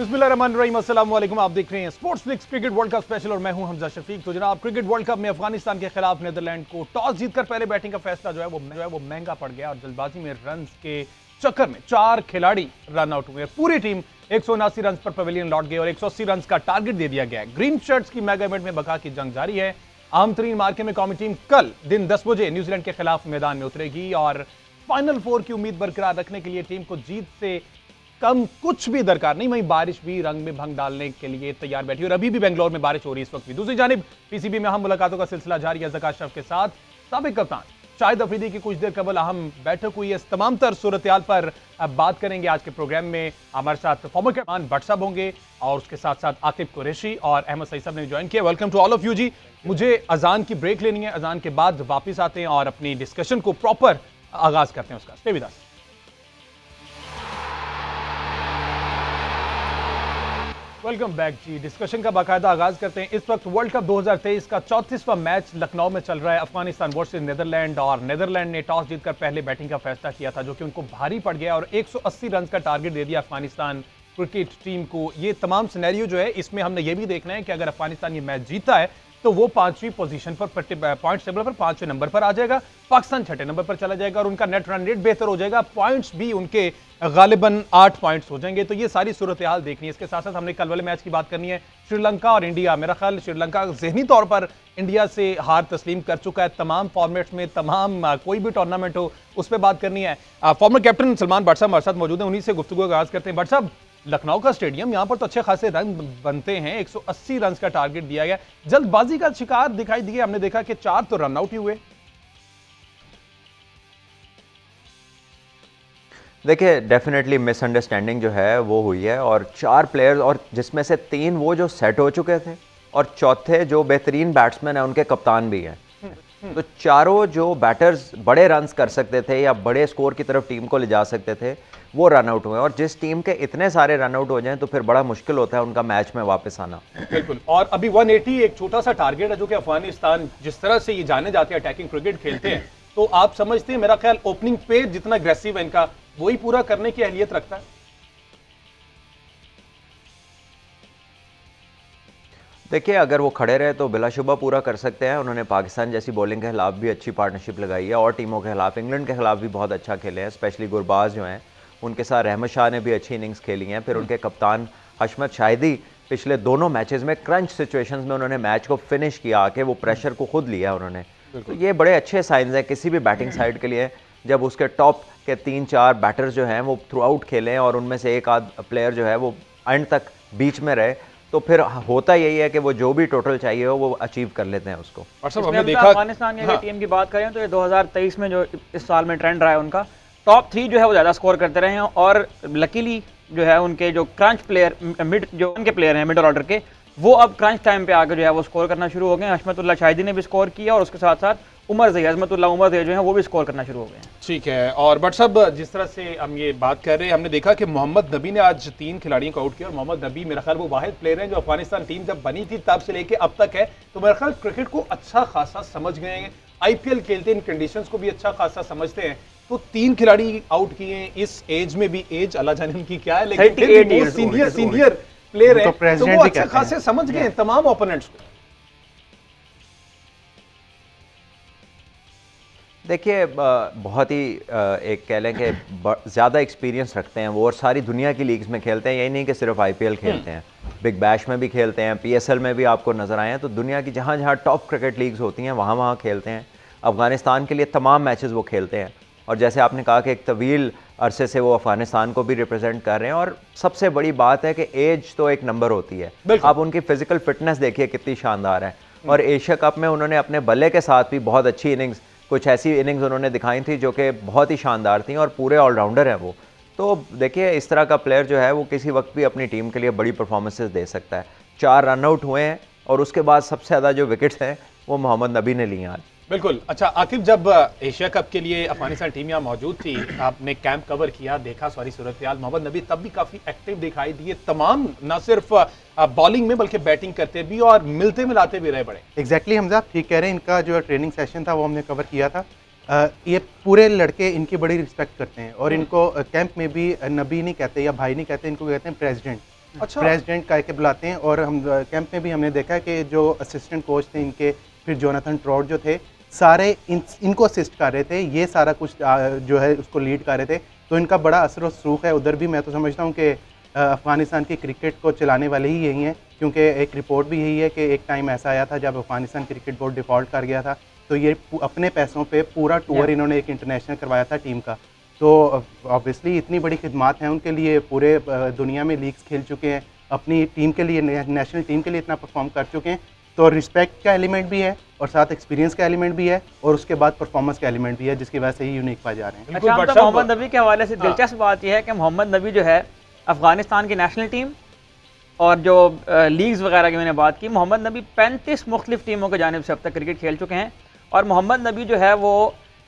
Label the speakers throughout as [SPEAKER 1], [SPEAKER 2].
[SPEAKER 1] बिस्मिल्लाहिर्रहमानिर्रहीम, अस्सलाम वालेकुम। आप देख रहे हैं sports flix cricket world cup special और मैं हूं हमजा शफीक। तो जनाब, क्रिकेट वर्ल्ड कप में अफगानिस्तान के खिलाफ नीदरलैंड को टॉस जीतकर पहले बैटिंग का फैसला जो है वो महंगा पड़ गया और जल्दबाजी में रन के चक्कर में 4 खिलाड़ी रन आउट हुए। पूरी टीम 179 रन पर पवेलियन लौट गई और 180 रन का टारगेट दे दिया गया है। ग्रीन शर्ट्स की मेगा इवेंट में बका की जंग जारी है। अहम तरीन मार्के में कौमी टीम कल दिन 10 बजे न्यूजीलैंड के खिलाफ मैदान में उतरेगी और फाइनल 4 की उम्मीद बरकरार रखने के लिए टीम को जीत से कम कुछ भी दरकार नहीं। वहीं बारिश भी रंग में भंग डालने के लिए तैयार बैठी और अभी भी बेंगलोर में बारिश हो रही है इस वक्त भी। दूसरी जानिब पीसीबी में अहम मुलाकातों का सिलसिला जारी है। ज़का अशरफ के साथ साबिक कप्तान शाहिद अफरीदी की कुछ देर कबल अहम बैठक हुई है। इस तमाम तर सूरत-ए-हाल पर अब बात करेंगे। आज के प्रोग्राम में हमारे साथ फॉर्मर कप्तान भट्ट साहब होंगे और उसके साथ साथ आकिब कुरैशी और अहमद सईद साहब ने ज्वाइन किया। Welcome to all of you ji. मुझे अजान की ब्रेक लेनी है, अजान के बाद वापिस आते हैं और अपनी डिस्कशन को प्रॉपर आगाज करते हैं उसका। Stay with us. Welcome back जी। डिस्कशन का बाकायदा आगाज करते हैं। इस वक्त वर्ल्ड कप 2023 का 34वां मैच लखनऊ में चल रहा है। अफगानिस्तान वर्सेस नीदरलैंड और नीदरलैंड ने टॉस जीतकर पहले बैटिंग का फैसला किया था जो कि उनको भारी पड़ गया और 180 रन का टारगेट दे दिया अफगानिस्तान क्रिकेट टीम को। ये तमाम सिनेरियो जो है इसमें हमने ये भी देखना है कि अगर अफगानिस्तान ये मैच जीता है तो वो 5वीं पोजीशन पर पॉइंट्स टेबल पर 5वें नंबर पर आ जाएगा। पाकिस्तान 6ठे नंबर पर चला जाएगा और उनका नेट रन रेट बेहतर हो जाएगा। पॉइंट्स भी उनके गालिबन 8 पॉइंट्स हो जाएंगे। तो ये सारी सूरत हाल देखनी है। इसके साथ साथ हमने कल वाले मैच की बात करनी है। श्रीलंका और इंडिया, मेरा ख्याल श्रीलंका ज़हनी तौर पर इंडिया से हार तस्लीम कर चुका है तमाम फॉर्मेट्स में, तमाम कोई भी टूर्नामेंट हो उस पर बात करनी है। फॉर्मर कैप्टन सलमान भट्ट साहब हमारे साथ मौजूद हैं, उन्हीं से गुफ्तगू का आगाज करते हैं। भट्ट साहब, लखनऊ का स्टेडियम, यहां पर तो अच्छे खासे रन बनते हैं, 180 रन का टारगेट दिया गया। जल्दबाजी का शिकार दिखाई दिया, हमने देखा कि 4 तो रन आउट ही हुए।
[SPEAKER 2] देखिए, डेफिनेटली मिसअंडरस्टैंडिंग जो है वो हुई है और 4 प्लेयर्स, और जिसमें से 3 वो जो सेट हो चुके थे और चौथे जो बेहतरीन बैट्समैन है उनके कप्तान भी हैं। तो चारों जो बैटर्स बड़े रन्स कर सकते थे या बड़े स्कोर की तरफ टीम को ले जा सकते थे वो रन आउट हुए और जिस टीम के इतने सारे रन आउट हो जाएं तो फिर बड़ा मुश्किल होता है उनका मैच में वापस आना।
[SPEAKER 1] बिल्कुल। और अभी 180 एक छोटा सा टारगेट है जो कि अफगानिस्तान जिस तरह से ये जाने जाते हैं अटैकिंग क्रिकेट खेलते हैं, तो आप समझते हैं, मेरा ख्याल ओपनिंग पे जितना अग्रेसिव है इनका वही पूरा करने की अहलियत रखता है।
[SPEAKER 2] देखिए, अगर वो खड़े रहे तो बिलाशुबा पूरा कर सकते हैं। उन्होंने पाकिस्तान जैसी बॉलिंग के खिलाफ भी अच्छी पार्टनरशिप लगाई है और टीमों के खिलाफ, इंग्लैंड के खिलाफ भी बहुत अच्छा खेले हैं। स्पेशली गुरबाज जो हैं उनके साथ रहमत शाह ने भी अच्छी इनिंग्स खेली हैं। फिर उनके कप्तान हशमत शाहिदी पिछले दोनों मैचेस में क्रंच सिचुएशंस में उन्होंने मैच को फिनिश किया, आके वो प्रेशर को खुद लिया उन्होंने। तो ये बड़े अच्छे साइंस हैं किसी भी बैटिंग साइड के लिए, जब उसके टॉप के 3-4 बैटर्स जो हैं वो थ्रू आउट खेलें और उनमें से एक आध प्लेयर जो है वो एंड तक बीच में रहे, तो फिर होता यही है कि वो जो भी टोटल चाहिए हो वो अचीव कर लेते हैं उसको।
[SPEAKER 3] और सब हमने देखा अफगानिस्तान की टीम की बात करें तो ये 2023 में जो इस साल में ट्रेंड रहा है उनका, टॉप 3 जो है वो ज़्यादा स्कोर करते रहे हैं और लकीली जो है उनके जो क्रंच प्लेयर, मिड जो उनके प्लेयर हैं मिडल ऑर्डर के, वो अब क्रंच टाइम पे आकर जो है वो स्कोर करना शुरू हो गए। हशमतुल्लाह शाहिदी ने भी स्कोर किया और उसके साथ साथ उमर ज़ही, अज़मतुल्लाह उमर ज़ही जो है वो भी स्कोर करना शुरू हो गए।
[SPEAKER 1] ठीक है। और बट साहब, जिस तरह से हम ये बात कर रहे हैं, हमने देखा कि मोहम्मद नबी ने आज 3 खिलाड़ियों को आउट किया और मोहम्मद नबी मेरा ख्याल वो वाहिद प्लेयर हैं जो अफगानिस्तान टीम जब बनी थी तब से लेके अब तक है, तो मेरा ख्याल क्रिकेट को अच्छा खासा समझ गए हैं। IPL खेलते इन कंडीशंस को भी अच्छा खासा समझते हैं। तो 3 खिलाड़ी आउट किए हैं इस एज में भी, एज अल्लाह जाने उनकी क्या है, लेकिन सीनियर प्लेयर है तो वो अच्छे खासे समझ गए तमाम ओपोनेंट्स को।
[SPEAKER 2] देखिए, बहुत ही एक कह लें कि ज़्यादा एक्सपीरियंस रखते हैं वो और सारी दुनिया की लीग्स में खेलते हैं। यही नहीं कि सिर्फ IPL खेलते हैं, बिग बैश में भी खेलते हैं, PSL में भी आपको नज़र आए हैं। तो दुनिया की जहाँ जहाँ टॉप क्रिकेट लीग्स होती हैं वहाँ वहाँ खेलते हैं। अफगानिस्तान के लिए तमाम मैचेस वो खेलते हैं और जैसे आपने कहा कि एक तवील अरसे से वो अफगानिस्तान को भी रिप्रेजेंट कर रहे हैं। और सबसे बड़ी बात है कि एज तो एक नंबर होती है, आप उनकी फिजिकल फिटनेस देखिए कितनी शानदार है। और एशिया कप में उन्होंने अपने बल्ले के साथ भी बहुत अच्छी इनिंग्स, कुछ ऐसी इनिंग्स उन्होंने दिखाई थी जो कि बहुत ही शानदार थी और पूरे ऑलराउंडर हैं वो। तो देखिए, इस तरह का प्लेयर जो है वो किसी वक्त भी अपनी टीम के लिए बड़ी परफॉर्मेंसेस दे सकता है। 4 रन आउट हुए हैं और उसके बाद सबसे ज़्यादा जो विकेट्स हैं वो मोहम्मद नबी ने लिए आज।
[SPEAKER 1] बिल्कुल। अच्छा आकिब, जब एशिया कप के लिए अफगानिस्तान टीम यहाँ मौजूद थी, आपने कैंप कवर किया, देखा सारी सूरत-ए-हाल, मोहम्मद नबी तब भी काफ़ी एक्टिव दिखाई दिए, तमाम ना सिर्फ बॉलिंग में बल्कि बैटिंग करते भी और मिलते मिलाते भी रहे बड़े।
[SPEAKER 4] एग्जैक्टली हमजा, आप ठीक कह रहे हैं। इनका जो ट्रेनिंग सेशन था वो हमने कवर किया था। ये पूरे लड़के इनकी बड़ी रिस्पेक्ट करते हैं और इनको कैंप में भी नबी नहीं कहते या भाई नहीं कहते, इनको कहते हैं प्रेसिडेंट।
[SPEAKER 1] अच्छा।
[SPEAKER 4] प्रेसिडेंट कह के बुलाते हैं। और हम कैंप में भी हमने देखा कि जो असिस्टेंट कोच थे इनके, फिर जोनाथन ट्रॉट जो थे, सारे इनको असिस्ट कर रहे थे, ये सारा कुछ जो है उसको लीड कर रहे थे। तो इनका बड़ा असर और सरूख है उधर भी। मैं तो समझता हूँ कि अफ़गानिस्तान की क्रिकेट को चलाने वाले ही यही हैं, क्योंकि एक रिपोर्ट भी यही है कि एक टाइम ऐसा आया था जब अफ़गानिस्तान क्रिकेट बोर्ड डिफ़ॉल्ट कर गया था, तो ये अपने पैसों पे पूरा टूर इन्होंने एक इंटरनेशनल करवाया था टीम का। तो ऑब्वियसली इतनी बड़ी खिदमत हैं उनके लिए, पूरे दुनिया में लीग्स खेल चुके हैं, अपनी टीम के लिए, नेशनल टीम के लिए इतना परफॉर्म कर चुके हैं। तो रिस्पेक्ट का एलिमेंट भी है और साथ एक्सपीरियंस का एलिमेंट भी है और उसके बाद परफॉर्मेंस का एलिमेंट भी है, जिसकी वजह से ही यूनिक पा जा रहे हैं।
[SPEAKER 3] अच्छा, हम तो मोहम्मद नबी के हवाले से दिलचस्प बात यह है कि मोहम्मद नबी जो है अफगानिस्तान की नेशनल टीम और जो लीग्स वगैरह की मैंने बात की, मोहम्मद नबी 35 मुख्तलिफ टीमों की जानिब से अब तक क्रिकेट खेल चुके हैं। और मोहम्मद नबी जो है वो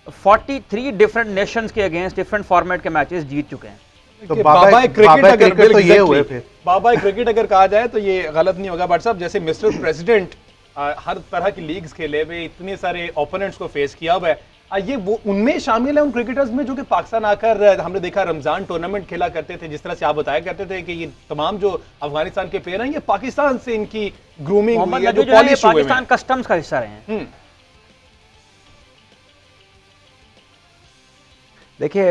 [SPEAKER 3] 43 डिफरेंट नेशंस के अगेंस्ट डिफरेंट फॉर्मेट के मैचेस जीत चुके हैं।
[SPEAKER 4] तो बाबा क्रिकेट तो ये हुए फिर
[SPEAKER 1] बाबा क्रिकेट अगर कहा जाए तो ये गलत नहीं होगा। बट साहब, जैसे मिस्टर प्रेसिडेंट हर तरह की लीग्स खेले हुए, इतने सारे ओपोनेंट्स को फेस किया हुआ है, ये वो उनमें शामिल है उन क्रिकेटर्स में जो कि पाकिस्तान आकर हमने देखा रमजान टूर्नामेंट खेला करते थे, जिस तरह से आप बताया करते थे कि ये तमाम जो अफगानिस्तान के प्लेयर हैं ये पाकिस्तान से इनकी ग्रूमिंग हुई है, जो पॉलिश हुए हैं,
[SPEAKER 3] पाकिस्तान कस्टम्स का हिस्सा रहे हैं।
[SPEAKER 2] देखिए,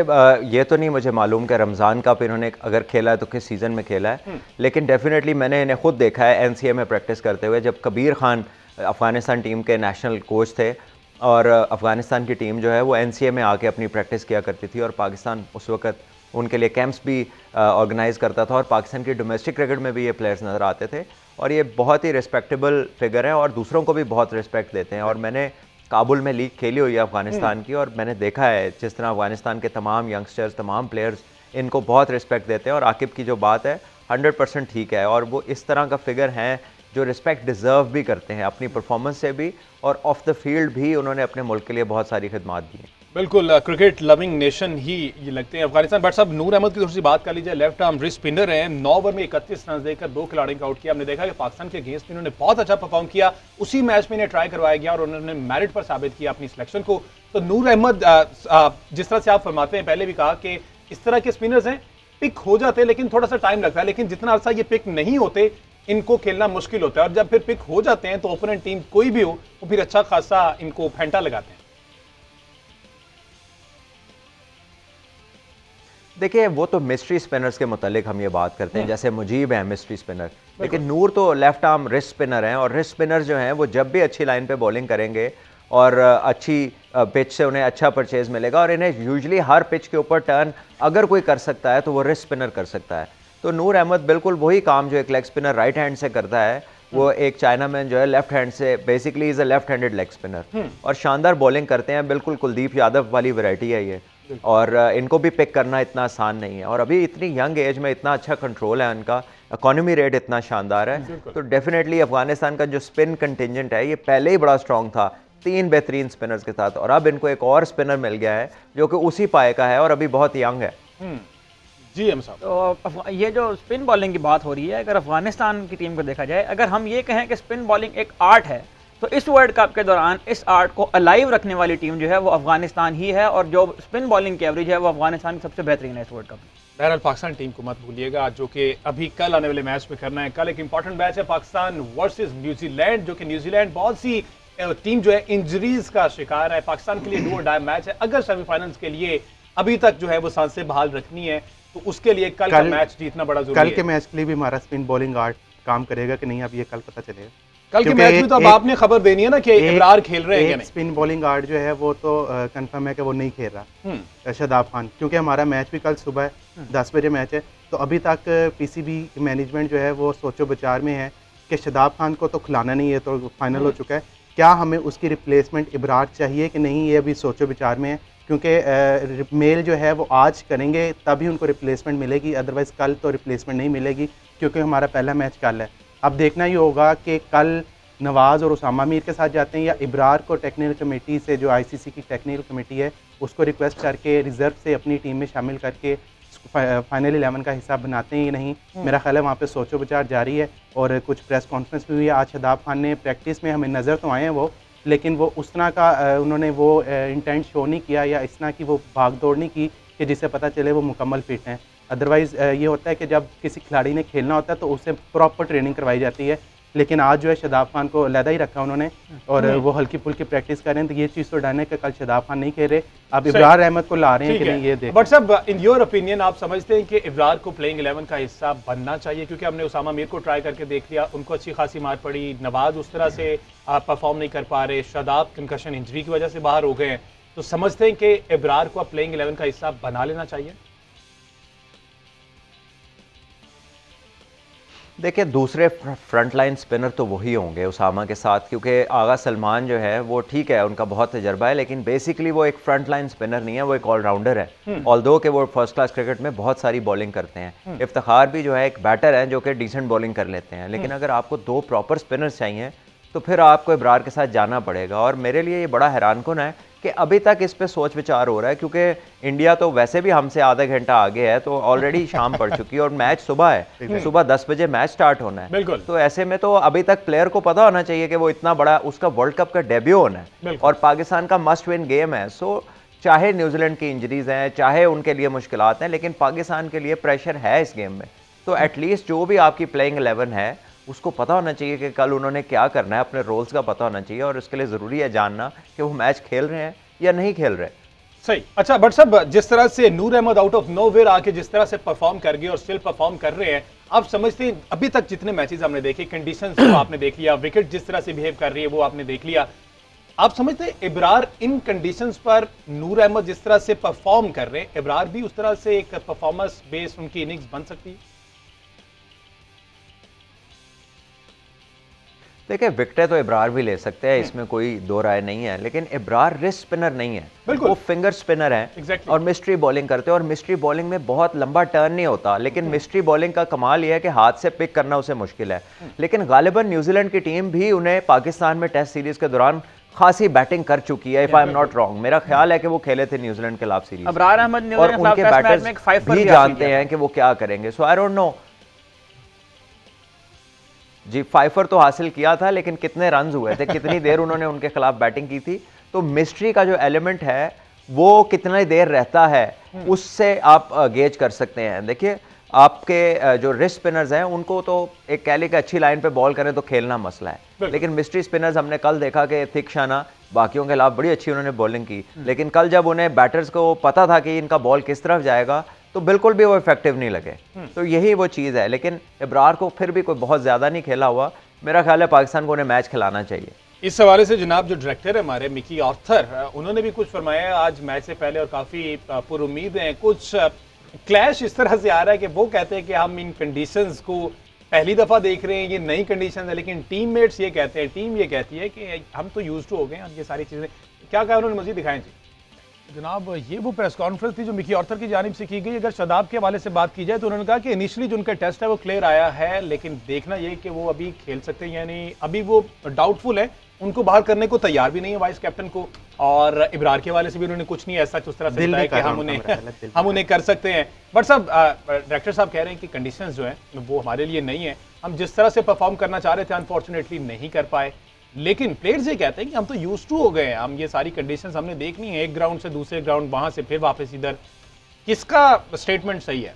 [SPEAKER 2] ये तो नहीं मुझे मालूम कि रमज़ान कप इन्होंने अगर खेला है तो किस सीज़न में खेला है, लेकिन डेफिनेटली मैंने इन्हें खुद देखा है एनसीए में प्रैक्टिस करते हुए। जब कबीर खान अफ़गानिस्तान टीम के नेशनल कोच थे और अफ़गानिस्तान की टीम जो है वो एनसीए में आके अपनी प्रैक्टिस किया करती थी, और पाकिस्तान उस वक्त उनके लिए कैंप्स भी ऑर्गेनाइज़ करता था, और पाकिस्तान की डोमेस्टिक क्रिकेट में भी ये प्लेयर्स नज़र आते थे। और ये बहुत ही रिस्पेक्टेबल फिगर हैं और दूसरों को भी बहुत रिस्पेक्ट देते हैं। और मैंने काबुल में लीग खेली हुई है अफ़गानिस्तान की, और मैंने देखा है जिस तरह अफ़गानिस्तान के तमाम यंगस्टर्स, तमाम प्लेयर्स इनको बहुत रिस्पेक्ट देते हैं। और आकिब की जो बात है 100% ठीक है, और वो इस तरह का फिगर हैं जो रिस्पेक्ट डिज़र्व भी करते हैं अपनी परफॉर्मेंस से भी, और ऑफ द फील्ड भी उन्होंने अपने मुल्क के लिए बहुत सारी खिदमत दी हैं।
[SPEAKER 1] बिल्कुल, क्रिकेट लविंग नेशन ही ये लगते हैं अफगानिस्तान। बट साहब, नूर अहमद की थोड़ी सी बात कर लीजिए। लेफ्ट आर्म रिस्ट स्पिनर हैं, 9 ओवर में 31 रन देकर 2 खिलाड़ियों को आउट किया। हमने देखा कि पाकिस्तान के अगेंस्ट इन्होंने बहुत अच्छा परफॉर्म किया, उसी मैच में इन्हें ट्राई करवाया गया और उन्होंने मेरिट पर साबित किया अपनी सिलेक्शन को। तो नूर अहमद, जिस तरह से आप फरमाते हैं, पहले भी कहा कि इस तरह के स्पिनर्स हैं, पिक हो जाते हैं लेकिन थोड़ा सा टाइम लगता है, लेकिन जितना अर्सा ये पिक नहीं होते इनको खेलना मुश्किल होता है, और जब फिर पिक हो जाते हैं तो ओपोनेंट टीम कोई भी हो वो फिर अच्छा खासा इनको फेंटा लगाते हैं।
[SPEAKER 2] देखिए, वो तो मिस्ट्री स्पिनर्स के मुतालिक हम ये बात करते हैं, जैसे मुजीब है मिस्ट्री स्पिनर, लेकिन नूर तो लेफ्ट आर्म रिस्ट स्पिनर हैं, और रिस्ट स्पिनर जो हैं वो जब भी अच्छी लाइन पे बॉलिंग करेंगे और अच्छी पिच से उन्हें अच्छा परचेज मिलेगा, और इन्हें यूजुअली हर पिच के ऊपर टर्न अगर कोई कर सकता है तो वो रिस्ट स्पिनर कर सकता है। तो नूर अहमद बिल्कुल वही काम जो एक लेग स्पिनर राइट हैंड से करता है, वो एक चाइना मैन जो है लेफ्ट हैंड से, basically is a left handed leg spinner, और शानदार बॉलिंग करते हैं। बिल्कुल कुलदीप यादव वाली वैरायटी है ये, और इनको भी पिक करना इतना आसान नहीं है, और अभी इतनी यंग एज में इतना अच्छा कंट्रोल है इनका, इकोनॉमी रेट इतना शानदार है। तो डेफिनेटली अफगानिस्तान का जो स्पिन कंटिजेंट है ये पहले ही बड़ा स्ट्रॉन्ग था 3 बेहतरीन स्पिनर्स के साथ, और अब इनको एक और स्पिनर मिल गया है जो कि उसी पाए का है और अभी बहुत यंग है।
[SPEAKER 1] जी एम साहब,
[SPEAKER 3] तो ये जो स्पिन बॉलिंग की बात हो रही है, अगर अफगानिस्तान की टीम को देखा जाए, अगर हम ये कहें कि स्पिन बॉलिंग एक आर्ट है, तो इस वर्ल्ड कप के दौरान इस आर्ट को अलाइव रखने वाली टीम जो है वो अफगानिस्तान ही है, और जो स्पिन बॉलिंग की एवरेज है वो अफगानिस्तान की सबसे बेहतरीन है इस वर्ल्ड कप में।
[SPEAKER 1] बहरहाल पाकिस्तान टीम को मत भूलिएगा, जो कि अभी कल आने वाले मैच में करना है। कल एक इंपॉर्टेंट मैच है पाकिस्तान वर्सेस न्यूजीलैंड, जो कि न्यूजीलैंड बहुत सी टीम जो है इंजरीज का शिकार है। पाकिस्तान के लिए डू और डाई मैच है, अगर सेमीफाइनल्स के लिए अभी तक जो है वो सांसें बहाल रखनी है तो उसके लिए कल का मैच जीतना बड़ा जरूरी है।
[SPEAKER 4] कल के मैच के लिए भी हमारा स्पिन बॉलिंग आर्ट काम करेगा कि नहीं, अब ये कल पता चलेगा।
[SPEAKER 1] कल के मैच में तो अब आपने खबर देनी है ना कि इब्रार खेल रहे हैं क्या नहीं।
[SPEAKER 4] स्पिन बॉलिंग आर्ट जो है वो तो कंफर्म है कि वो नहीं खेल रहा शादाब खान, क्योंकि हमारा मैच भी कल सुबह 10 बजे मैच है। तो अभी तक पीसीबी मैनेजमेंट जो है वो सोचो विचार में है कि शादाब खान को तो खिलाना नहीं है, तो फाइनल हो चुका है, क्या हमें उसकी रिप्लेसमेंट इब्रार चाहिए कि नहीं, ये अभी सोचो विचार में है। क्योंकि मेल जो है वो आज करेंगे तभी उनको रिप्लेसमेंट मिलेगी, अदरवाइज़ कल तो रिप्लेसमेंट नहीं मिलेगी, क्योंकि हमारा पहला मैच कल है। अब देखना ही होगा कि कल नवाज़ और उसामा मीर के साथ जाते हैं या इब्रार को टेक्निकल कमेटी से, जो आईसीसी की टेक्निकल कमेटी है, उसको रिक्वेस्ट करके रिज़र्व से अपनी टीम में शामिल करके फाइनल 11 का हिस्सा बनाते हैं या नहीं। मेरा ख्याल है वहाँ पे सोचो विचार जारी है, और कुछ प्रेस कॉन्फ्रेंस भी हुई है। आज शादाब खान ने प्रैक्टिस में हमें नज़र तो आए हैं वो, लेकिन वो उस तरह का उन्होंने वो इंटेंट शो नहीं किया या इस तरह की वो भाग दौड़ नहीं की कि जिससे पता चले वो मुकम्मल फिट हैं। अदरवाइज़ ये होता है कि जब किसी खिलाड़ी ने खेलना होता है तो उसे प्रॉपर ट्रेनिंग करवाई जाती है, लेकिन आज जो है शादाब खान को अलहदा ही रखा उन्होंने और वो हल्की फुल्की प्रैक्टिस कर रहे हैं। तो ये चीज़ तो डन है कि कल शादाब खान नहीं खेल रहे, अब इब्रार अहमद को ला रहे हैं कि नहीं ये देख।
[SPEAKER 1] बट सब इन योर ओपिनियन आप समझते हैं कि इब्रार को प्लेइंग 11 का हिस्सा बनना चाहिए? क्योंकि हमने उसामा मीर को ट्राई करके देख लिया, उनको अच्छी खासी मार पड़ी, नवाज उस तरह से परफॉर्म नहीं कर पा रहे, शादाब कंकशन इंजरी की वजह से बाहर हो गए हैं, तो समझते हैं कि इब्रार को प्लेइंग 11 का हिस्सा बना लेना चाहिए?
[SPEAKER 2] देखिए दूसरे फ्रंट लाइन स्पिनर तो वही होंगे उसामा के साथ, क्योंकि आगा सलमान जो है वो ठीक है, उनका बहुत तजर्बा है, लेकिन बेसिकली वो एक फ्रंट लाइन स्पिनर नहीं है, वो एक ऑलराउंडर है। ऑल्दो कि वो फर्स्ट क्लास क्रिकेट में बहुत सारी बॉलिंग करते हैं। इफ्तिखार भी जो है एक बैटर है जो कि डिसेंट बॉलिंग कर लेते हैं, लेकिन अगर आपको 2 प्रॉपर स्पिनर्स चाहिए तो फिर आपको इब्रार के साथ जाना पड़ेगा। और मेरे लिए ये बड़ा हैरानकुन है कि अभी तक इस पे सोच विचार हो रहा है, क्योंकि इंडिया तो वैसे भी हमसे आधा घंटा आगे है, तो ऑलरेडी शाम पड़ चुकी है और मैच सुबह है, सुबह 10 बजे मैच स्टार्ट होना है। तो ऐसे में तो अभी तक प्लेयर को पता होना चाहिए कि वो इतना बड़ा, उसका वर्ल्ड कप का डेब्यू होना है और पाकिस्तान का मस्ट विन गेम है। सो चाहे न्यूजीलैंड की इंजरीज हैं, चाहे उनके लिए मुश्किलात हैं, लेकिन पाकिस्तान के लिए प्रेशर है इस गेम में। तो एटलीस्ट जो भी आपकी प्लेइंग 11 है उसको पता होना चाहिए कि कल उन्होंने क्या करना है, अपने रोल्स का पता होना चाहिए, और उसके लिए ज़रूरी है जानना कि वो मैच खेल रहे हैं या नहीं खेल रहे।
[SPEAKER 1] सही। अच्छा बट साहब, जिस तरह से नूर अहमद आउट ऑफ नोवेयर आके जिस तरह से परफॉर्म कर गए और स्टिल परफॉर्म कर रहे हैं, आप समझते हैं अभी तक जितने मैचेस हमने देखे, कंडीशंस को आपने देख लिया, विकेट जिस तरह से बिहेव कर रही है वो आपने देख लिया, आप समझते हैं इब्रार इन कंडीशंस पर नूर अहमद जिस तरह से परफॉर्म कर रहे हैं, इब्रार भी उस तरह से एक परफॉर्मेंस बेस्ड उनकी इनिंग्स बन सकती है?
[SPEAKER 2] देखिए विकेटें तो इब्रार भी ले सकते हैं, इसमें कोई दो राय नहीं है, लेकिन इब्रार रिस्ट स्पिनर नहीं है, वो फिंगर स्पिनर है और मिस्ट्री बॉलिंग करते हैं। और मिस्ट्री बॉलिंग में बहुत लंबा टर्न नहीं होता, लेकिन मिस्ट्री बॉलिंग का कमाल यह है कि हाथ से पिक करना उसे मुश्किल है। लेकिन गालिबन न्यूजीलैंड की टीम भी उन्हें पाकिस्तान में टेस्ट सीरीज के दौरान खासी बैटिंग कर चुकी है, if I am not wrong. मेरा ख्याल है कि वो खेले थे न्यूजीलैंड के खिलाफ सीरीज,
[SPEAKER 3] अबरार अहमद
[SPEAKER 2] और उनके बैटर्स भी जानते हैं कि वो क्या करेंगे। So I don't know ji, Pfizer तो हासिल किया था, लेकिन कितने रन्स हुए थे, कितनी देर उन्होंने उनके खिलाफ बैटिंग की थी, तो मिस्ट्री का जो एलिमेंट है वो कितनी देर रहता है उससे आप गेज कर सकते हैं। देखिए आपके जो रिस्ट स्पिनर्स हैं उनको तो एक कह लें कि अच्छी लाइन पे बॉल करें तो खेलना मसला है, लेकिन मिस्ट्री स्पिनर्स हमने कल देखा कि थिक शाना बाकियों के खिलाफ बड़ी अच्छी उन्होंने बॉलिंग की, लेकिन कल जब उन्हें बैटर्स को पता था कि इनका बॉल किस तरफ जाएगा तो बिल्कुल भी वो इफेक्टिव नहीं लगे। तो यही वो चीज़ है, लेकिन इब्रार को फिर भी कोई बहुत ज़्यादा नहीं खेला हुआ, मेरा ख्याल है पाकिस्तान को उन्हें मैच खिलाना चाहिए।
[SPEAKER 1] इस हवाले से जनाब जो डायरेक्टर है हमारे मिकी आर्थर, उन्होंने भी कुछ फरमाया आज मैच से पहले और काफ़ी पुरुम्मीद हैं। कुछ क्लैश इस तरह से आ रहा है कि वो कहते हैं कि हम इन कंडीशंस को पहली दफ़ा देख रहे हैं, ये नई कंडीशन है, लेकिन टीममेट्स ये कहते हैं, टीम ये कहती है कि हम तो यूज टू हो गए हैं ये सारी चीज़ें। क्या कहा उन्होंने, मज़ीद दिखाएं जी। जनाब ये वो प्रेस कॉन्फ्रेंस थी जो मिकी आर्थर की जानिब से की गई। अगर शादाब के हवाले से बात की जाए तो उन्होंने कहा कि इनिशियली जो उनका टेस्ट है वो क्लियर आया है, लेकिन देखना ये कि वो अभी खेल सकते हैं, यानी अभी वो डाउटफुल है, उनको बाहर करने को तैयार भी नहीं है वाइस कैप्टन को। और इब्रार के हवाले से भी उन्होंने कुछ नहीं ऐसा उस तरह से बताया कि हम उन्हें कर सकते हैं। बट साहब डायरेक्टर साहब कह रहे हैं कि कंडीशंस जो है वो हमारे लिए नहीं है, हम जिस तरह से परफॉर्म करना चाह रहे थे अनफॉर्चुनेटली नहीं कर पाए, लेकिन प्लेयर्स ये कहते हैं कि हम तो यूज टू हो गए हैं, हम ये सारी कंडीशंस हमने देखनी है, एक ग्राउंड से दूसरे ग्राउंड, वहां से फिर वापस इधर। किसका स्टेटमेंट सही है?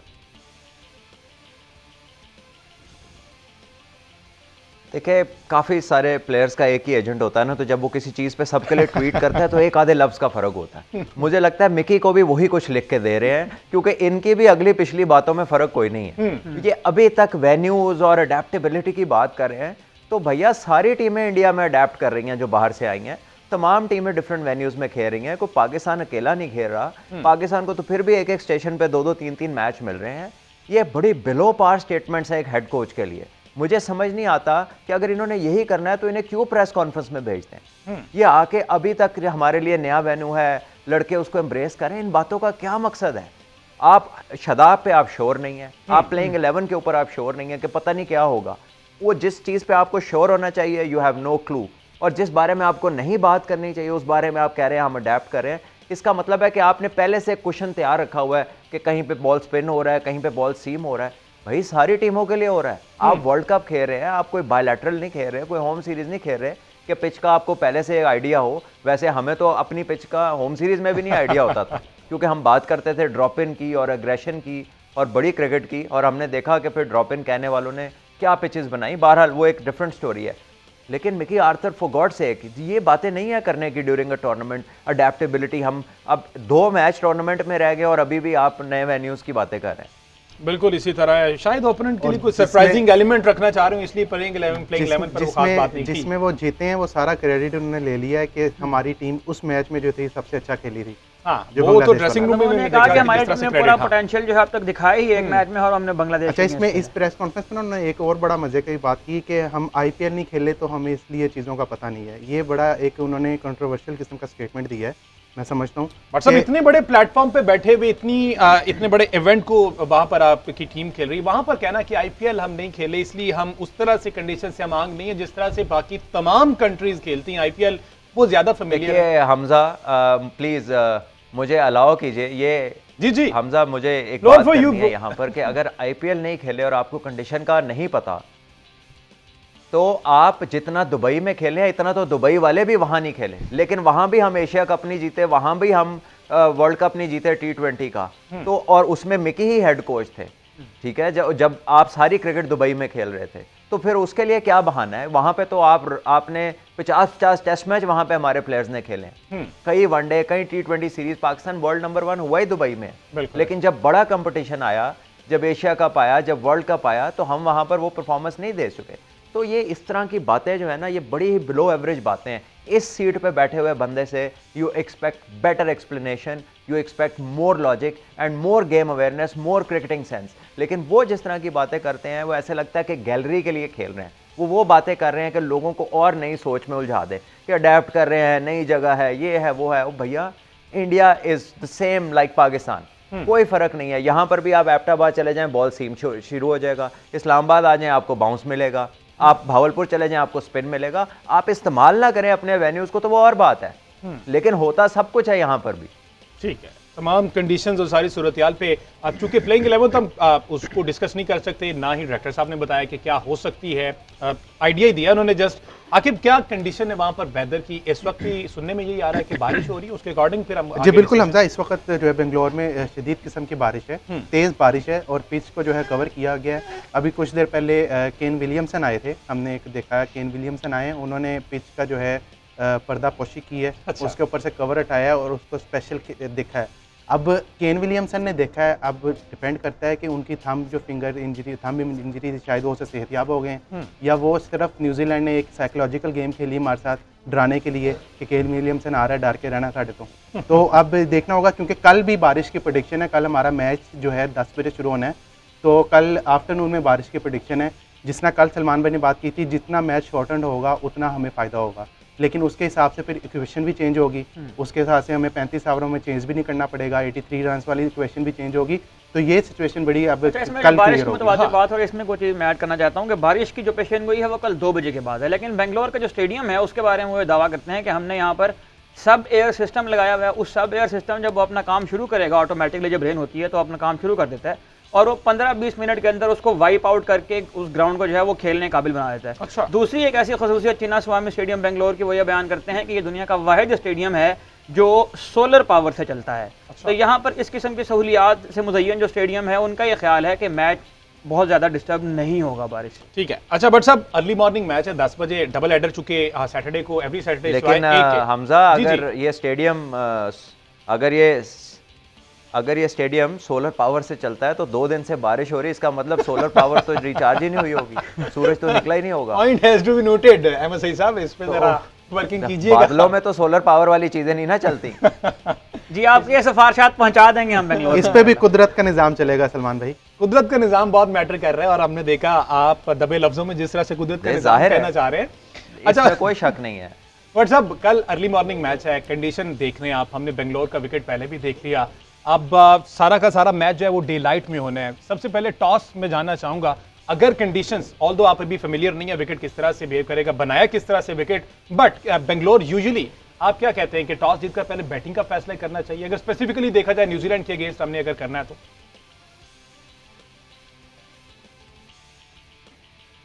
[SPEAKER 2] देखिए काफ़ी सारे प्लेयर्स का एक ही एजेंट होता है ना, तो जब वो किसी चीज़ पे सबके लिए ट्वीट करता है तो एक आधे लफ्ज़ का फ़र्क होता है। मुझे लगता है मिकी को भी वही कुछ लिख के दे रहे हैं, क्योंकि इनकी भी अगली पिछली बातों में फ़र्क कोई नहीं है। ये अभी तक वेन्यूज़ और अडेप्टेबिलिटी की बात कर रहे हैं, तो भैया सारी टीमें इंडिया में अडेप्ट कर रही हैं जो बाहर से आई हैं, तमाम टीमें डिफरेंट वेन्यूज़ में खेल रही हैं, कोई पाकिस्तान अकेला नहीं खेल रहा। पाकिस्तान को तो फिर भी एक एक स्टेशन पे 2-2 3-3 मैच मिल रहे हैं। ये बड़ी बिलो पार स्टेटमेंट्स है एक हेड कोच के लिए। मुझे समझ नहीं आता कि अगर इन्होंने यही करना है तो इन्हें क्यों प्रेस कॉन्फ्रेंस में भेजते हैं। ये आके अभी तक हमारे लिए नया वेन्यू है, लड़के उसको एम्ब्रेस करें, इन बातों का क्या मकसद है? आप शादाब पे आप श्योर नहीं है, आप प्लेइंग 11 के ऊपर आप श्योर नहीं है कि पता नहीं क्या होगा। वो जिस चीज़ पे आपको श्योर होना चाहिए यू हैव नो क्लू, और जिस बारे में आपको नहीं बात करनी चाहिए उस बारे में आप कह रहे हैं हम अडेप्ट करें। इसका मतलब है कि आपने पहले से क्वेश्चन तैयार रखा हुआ है कि कहीं पे बॉल स्पिन हो रहा है, कहीं पे बॉल सीम हो रहा है। भाई सारी टीमों के लिए हो रहा है। आप वर्ल्ड कप खेल रहे हैं, आप कोई बायलैटरल नहीं खेल रहे, कोई होम सीरीज नहीं खेल रहे कि पिच का आपको पहले से आइडिया हो। वैसे हमें तो अपनी पिच का होम सीरीज में भी नहीं आइडिया होता था, क्योंकि हम बात करते थे ड्रॉप इन की और एग्रेशन की, और बड़ी क्रिकेट की, और हमने देखा कि फिर ड्रॉप इन कहने वालों ने क्या पिचेस बनाई। बहरहाल वो एक डिफरेंट स्टोरी है, लेकिन Mickey Arthur for God sake ये बातें नहीं है करने की ड्यूरिंग अ टूर्नामेंट। अडेप्टेबिलिटी, हम अब 2 मैच टूर्नामेंट में रह गए और अभी भी आप नए वेन्यूज़ की बातें कर रहे हैं।
[SPEAKER 1] बिल्कुल इसी तरह है, शायद ओपोनेंट के लिए कुछ सरप्राइजिंग एलिमेंट रखना चाह रहे हो, इसलिए प्लेइंग 11 पर वो खास बात नहीं थी।
[SPEAKER 4] जिसमें वो जीते हैं वो सारा क्रेडिट उन्होंने ले लिया है कि हमारी टीम उस मैच में जो थी सबसे अच्छा खेली थी।
[SPEAKER 1] हाँ, वो तो ड्रेसिंग रूम में
[SPEAKER 3] कहा कि हमारी टीम ने पूरा पोटेंशियल जो है अब तक दिखाया ही एक मैच में, और हमने बांग्लादेश।
[SPEAKER 4] अच्छा, इसमें इस प्रेस कॉन्फ्रेंस में उन्होंने एक और बड़ा मजे की बात की कि हम आईपीएल नहीं खेले तो हमें इसलिए चीज़ों का पता नहीं है। ये बड़ा एक उन्होंने कंट्रोवर्शियल किस्म का स्टेटमेंट दिया है, मैं समझता हूँ।
[SPEAKER 1] बट सब इतने बड़े प्लेटफॉर्म पे बैठे हुए इतने बड़े इवेंट को वहां पर आपकी टीम खेल रही है, वहां पर कहना कि आईपीएल हम नहीं खेले इसलिए हम उस तरह से कंडीशन से मांग नहीं है जिस तरह से बाकी तमाम कंट्रीज खेलती हैं आईपीएल, वो ज्यादा फेमिलियर है।
[SPEAKER 2] हमजा प्लीज मुझे अलाउ कीजिए, ये
[SPEAKER 1] जी
[SPEAKER 2] हमजा मुझे एक बात करनी है यहाँ पर कि अगर आईपीएल नहीं खेले और आपको कंडीशन का नहीं पता, तो आप जितना दुबई में खेले हैं इतना तो दुबई वाले भी वहां नहीं खेले, लेकिन वहां भी हम एशिया कप नहीं जीते, वहां भी हम वर्ल्ड कप नहीं जीते T20 का, तो और उसमें मिकी ही हेड कोच थे, ठीक है। जब आप सारी क्रिकेट दुबई में खेल रहे थे, तो फिर उसके लिए क्या बहाना है? वहां पे तो आपने 50-50 टेस्ट मैच वहां पे हमारे प्लेयर्स ने खेले, कई वनडे, कई T20 series. Pakistan world number 1 हुआ ही दुबई में, लेकिन जब बड़ा कंपटीशन आया, जब एशिया कप आया, जब वर्ल्ड कप आया, तो हम वहां पर वो परफॉर्मेंस नहीं दे चुके। तो ये इस तरह की बातें जो है ना, ये बड़ी ही बिलो एवरेज बातें हैं। इस सीट पे बैठे हुए बंदे से you expect better explanation, you expect more logic and more game awareness, more cricketing sense. लेकिन वो जिस तरह की बातें करते हैं, वो ऐसे लगता है कि गैलरी के लिए खेल रहे हैं। वो बातें कर रहे हैं कि लोगों को और नई सोच में उलझा दे, कि अडेप्ट कर रहे हैं, नई जगह है, ये है, वो है। भैया, India is the same like Pakistan, कोई फर्क नहीं है। यहाँ पर भी आप एबटाबाद चले जाएं, बॉल सीम शुरू हो जाएगा। इस्लामाबाद आ जाएं, आपको बाउंस मिलेगा। आप भावलपुर चले जाएं, आपको स्पिन मिलेगा। आप इस्तेमाल ना करें अपने वेन्यूज को तो वो और बात है, लेकिन होता सब कुछ है यहाँ पर भी।
[SPEAKER 1] ठीक है, तमाम कंडीशंस और सारी सूरत-हाल पे अब चूंकि प्लेइंग 11 तो हम उसको डिस्कस नहीं कर सकते, ना ही डायरेक्टर साहब ने बताया कि क्या हो सकती है, आइडिया ही दिया उन्होंने जस्ट। आखिर क्या कंडीशन है वहां पर वेदर की? इस वक्त भी सुनने में यही आ रहा है कि बारिश हो रही है, उसके अकॉर्डिंग फिर हम
[SPEAKER 4] जी बिल्कुल हमजा, इस वक्त जो है बेंगलोर में शदीद किस्म की बारिश है, तेज़ बारिश है, और पिच को जो है कवर किया गया है। अभी कुछ देर पहले केन विलियमसन आए थे, हमने एक देखा, केन विलियमसन आए, उन्होंने पिच का जो है पर्दा पोशी की है। अच्छा। उसके ऊपर से कवर हटाया और उसको स्पेशल देखा है। अब केन विलियमसन ने देखा है, अब डिपेंड करता है कि उनकी थंब जो फिंगर इंजरी, थंब इंजरी थी, शायद वो से सेहतयाब हो गए, या वो सिर्फ न्यूजीलैंड ने एक साइकोलॉजिकल गेम खेली हमारे साथ डराने के लिए कि केन विलियमसन आ रहा है, डर के रहना साढ़े तो अब देखना होगा, क्योंकि कल भी बारिश की प्रेडिक्शन है। कल हमारा मैच जो है 10 बजे शुरू होना है, तो कल आफ्टरनून में बारिश की प्रेडिक्शन है। जितना कल सलमान भाई ने बात की थी, जितना मैच शॉर्टन होगा उतना हमें फ़ायदा होगा, लेकिन उसके हिसाब से फिर इक्वेशन भी चेंज होगी। उसके हिसाब से हमें 35 ओवरों में चेंज भी नहीं करना पड़ेगा, 83 रन वाली इक्वेशन भी चेंज होगी। तो ये सिचुएशन बड़ी अब कल
[SPEAKER 3] बारिश में तो बात हो, इसमें कोई चीज़ मैं ऐड करना चाहता हूँ कि बारिश की जो पेशन गोई है वो कल 2 बजे के बाद है, लेकिन बेंगलोर का जो स्टेडियम है उसके बारे में वो दावा करते हैं कि हमने यहाँ पर सब एयर सिस्टम लगाया हुआ है। उस सब एयर सिस्टम जब वो अपना काम शुरू करेगा, ऑटोमेटिकली जब रेन होती है तो अपना काम शुरू कर देता है, और वो 15-20 मिनट के अंदर उसको वाइप आउट करके उस ग्राउंड को जो है वो खेलने काबिल बना देता है। अच्छा। दूसरी एक ऐसी खसूसियत चिन्नास्वामी स्टेडियम बेंगलोर की, वो ये बयान करते हैं कि ये दुनिया का वाहिद स्टेडियम है जो सोलर पावर से चलता है। अच्छा। तो यहाँ पर इस किस्म की सहूलियात से मुज़य्यन जो स्टेडियम है, उनका ये ख्याल है कि मैच बहुत ज्यादा डिस्टर्ब नहीं होगा बारिश। ठीक है। अच्छा बट साहब, अर्ली मॉर्निंग मैच है 10 बजे, डबल हेडर चुके सैटरडे को, एवरी सैटरडे।
[SPEAKER 2] लेकिन हमजा, अगर ये स्टेडियम अगर ये स्टेडियम सोलर पावर से चलता है तो 2 दिन से बारिश हो रही है, इसका मतलब सोलर पावर तो रिचार्ज ही नहीं हुई होगी, सूरज तो निकला ही नहीं होगा।
[SPEAKER 1] Point has to be noted Ahmad Saeed साहब, इस पे जरा वर्किंग कीजिएगा।
[SPEAKER 2] बादलों में तो सोलर पावर वाली चीजें नहीं ना चलती।
[SPEAKER 3] जी, आप ये सिफारिशात पहुंचा देंगे हम बेंगलोर।
[SPEAKER 4] इस पे भी कुदरत का निजाम चलेगा सलमान भाई।
[SPEAKER 1] कुदरत का निजाम बहुत मैटर कर रहा है, और हमने देखा आप दबे लफ्जों में जिस तरह से कुदरत का निजाम कहना चाह रहे हैं,
[SPEAKER 2] अच्छा कोई शक नहीं है।
[SPEAKER 1] बट साहब, कल अर्ली मॉर्निंग मैच है, कंडीशन देख रहे हैं आप, हमने बेंगलोर का विकेट पहले भी देख लिया, अब सारा का सारा मैच जो है वो डे लाइट में होना है। सबसे पहले टॉस में जानना चाहूंगा, अगर कंडीशंस, ऑल्दो आप अभी फेमिलियर नहीं है विकेट किस तरह से बिहेव करेगा, बनाया किस तरह से विकेट, बट बेंगलोर यूजुअली आप क्या कहते हैं कि टॉस जीतकर पहले बैटिंग का फैसला करना चाहिए, अगर स्पेसिफिकली देखा जाए न्यूजीलैंड के अगेंस्ट हमने अगर करना है तो?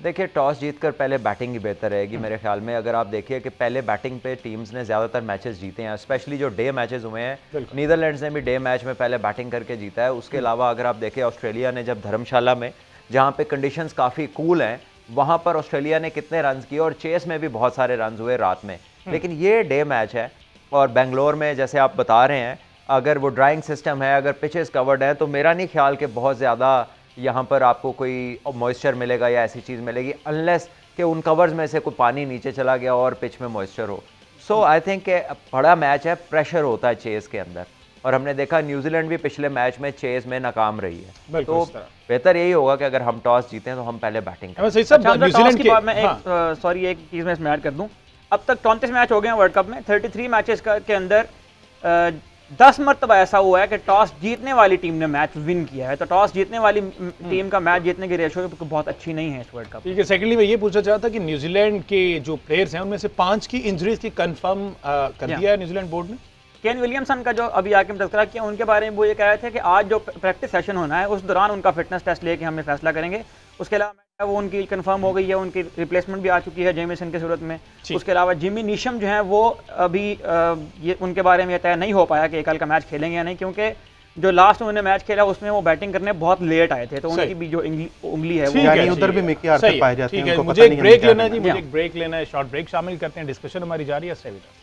[SPEAKER 2] देखिए टॉस जीतकर पहले बैटिंग ही बेहतर रहेगी मेरे ख्याल में। अगर आप देखिए कि पहले बैटिंग पे टीम्स ने ज़्यादातर मैचेस जीते हैं, स्पेशली जो डे मैचेस हुए हैं, नीदरलैंड्स ने भी डे मैच में पहले बैटिंग करके जीता है। उसके अलावा अगर आप देखें ऑस्ट्रेलिया ने जब धर्मशाला में, जहाँ पे कंडीशंस काफ़ी कूल हैं, वहाँ पर ऑस्ट्रेलिया ने कितने रन किए और चेस में भी बहुत सारे रन हुए रात में। लेकिन ये डे मैच है और बेंगलोर में जैसे आप बता रहे हैं, अगर वो ड्राइंग सिस्टम है, अगर पिचेस कवर्ड है, तो मेरा नहीं ख्याल कि बहुत ज़्यादा यहाँ पर आपको कोई मॉइस्चर मिलेगा या ऐसी चीज़ मिलेगी, अनलेस कि उन कवर्स में से कोई पानी नीचे चला गया और पिच में मॉइस्चर हो। सो आई थिंक बड़ा मैच है, प्रेशर होता है चेस के अंदर, और हमने देखा न्यूजीलैंड भी पिछले मैच में चेस में नाकाम रही है। तो बेहतर यही होगा कि अगर हम टॉस जीतें तो हम पहले बैटिंग करें।
[SPEAKER 3] न्यूजीलैंड के बाद मैं एक चीज़ में इसमें ऐड कर दूं, अब तक 34 मैच हो गए हैं वर्ल्ड कप में। 33 मैचेस के अंदर 10 मरतबा ऐसा हुआ है कि टॉस जीतने वाली टीम ने मैच विन किया है। तो टॉस जीतने वाली टीम का मैच जीतने की रेशो बहुत अच्छी नहीं है इस वर्ल्ड कप।
[SPEAKER 1] ठीक है, सेकेंडली मैं ये पूछना चाहता था कि न्यूजीलैंड के जो प्लेयर्स हैं उनमें से 5 की इंजरीज की कंफर्म कर दिया है न्यूजीलैंड बोर्ड ने।
[SPEAKER 3] केन विलियमसन का जो अभी आके तस्करा किया, उनके बारे में वो ये कह रहे थे कि आज जो प्रैक्टिस सेशन होना है उस दौरान उनका फिटनेस टेस्ट लेके हमें फैसला करेंगे। उसके अलावा वो उनकी कंफर्म हो गई है, उनकी रिप्लेसमेंट भी आ चुकी है जेमिसन की सूरत में। उसके अलावा जिमी नीशम जो है वो अभी ये उनके बारे में तय नहीं हो पाया कि कल का मैच खेलेंगे या नहीं, क्योंकि जो लास्ट उन्होंने मैच खेला उसमें वो बैटिंग करने बहुत लेट आए थे, तो उनकी भी जो उंगली है वो
[SPEAKER 4] यानी उधर भी मिकी आर्चर पाए जाते हैं।
[SPEAKER 1] मुझे एक ब्रेक लेना है जी, मुझे एक ब्रेक लेना है, शॉर्ट ब्रेक शामिल करते हैं, डिस्कशन हमारी जारी है। Stay with us.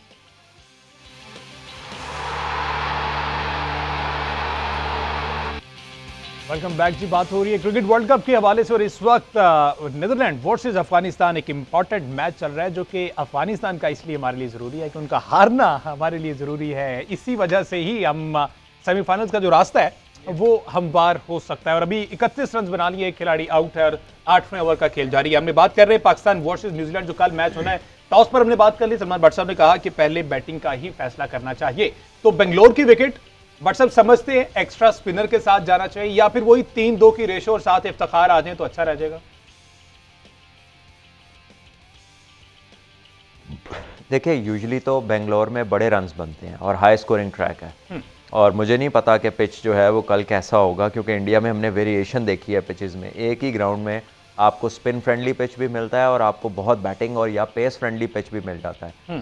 [SPEAKER 1] Welcome back ji. बात हो रही है क्रिकेट वर्ल्ड कप के हवाले से और इस वक्त नीदरलैंड वर्सेस अफगानिस्तान एक इंपॉर्टेंट मैच चल रहा है, जो कि अफगानिस्तान का इसलिए हमारे लिए ज़रूरी है कि उनका हारना हमारे लिए ज़रूरी है। इसी वजह से ही हम सेमीफाइनल्स का जो रास्ता है वो हमवार हो सकता है। और अभी 31 रन बना लिए, खिलाड़ी आउट है और 8वें ओवर का खेल जारी है। हमने बात कर रहे हैं पाकिस्तान वर्सेस न्यूजीलैंड जो कल मैच होना है। टॉस पर हमने बात कर ली, सलमान भट्ट साहब ने कहा कि पहले बैटिंग का ही फैसला करना चाहिए। तो बेंगलोर की विकेट बट सब समझते हैं एक्स्ट्रा स्पिनर के साथ जाना चाहिए या फिर वही 3-2 की रेशो और साथ इफ्तिखार आ जाए तो अच्छा रह जाएगा।
[SPEAKER 2] देखिए यूजुअली तो बेंगलोर में बड़े रन्स बनते हैं और हाई स्कोरिंग ट्रैक है, और मुझे नहीं पता कि पिच जो है वो कल कैसा होगा, क्योंकि इंडिया में हमने वेरिएशन देखी है पिचेस में। एक ही ग्राउंड में आपको स्पिन फ्रेंडली पिच भी मिलता है और आपको बहुत बैटिंग और या पेस फ्रेंडली पिच भी मिल जाता है।